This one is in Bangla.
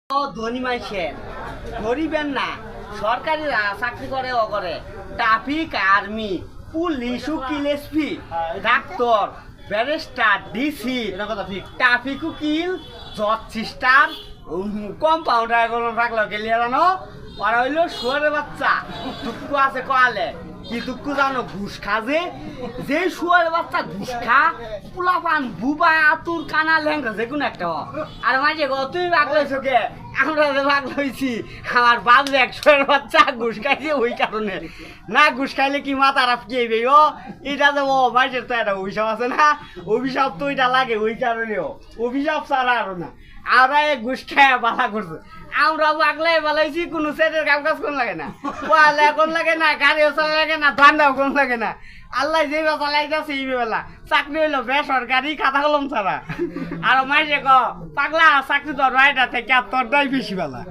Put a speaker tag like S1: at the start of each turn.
S1: ধনী মানুষের গরিবের না সরকারি চাকরি করে ও করে ট্রাফিক আর্মি পুলিশ উকিল SP doctor barrister DC traffic উকিল জজ সিস্টার কম্পাউন্ডার কোনো থাকলো গেলিয়ে জানো ওরা হইলো শুয়ারের বাচ্চা দুঃখ আছে কয়ালে কি দুঃখ জানো ঘুষ খাজে যে শুয়ারের বাচ্চা ঘুষ খা পোলাপান বুবা আতুর কানা ল্যাংরা যে কোনো একটা আর মাঝে তুই ভাগ লইছো কে আমরা যে ভাগ লইছি আমার বাপ যে এক শুয়ারের বাচ্চা ঘুষ খাইছে ওই কারণে না ঘুষ খাইলে কি মাথা রাফ কি ও এটা যে ও মাঝের তো একটা অভিশাপ আছে না অভিশাপ তো এটা লাগে ওই কারণেও অভিশাপ ছাড়া আরো না আমরা এই ঘুষ খায় বালা করছে আমরা বাগলাই বালাইছি কোনো সেটের কাম কাজ কোন লাগে না পোয়ালে কোন লাগে না গাড়িও চালা লাগে না ধান্দাও কোন লাগে না আল্লাহ যেই বা চালাই যাচ্ছে এই বেলা চাকরি হইলো বেসরকারি খাতা কলম ছাড়া আর মাইছে ক পাগলা চাকরি তো রাইটা থেকে তোরটাই বেশি বেলা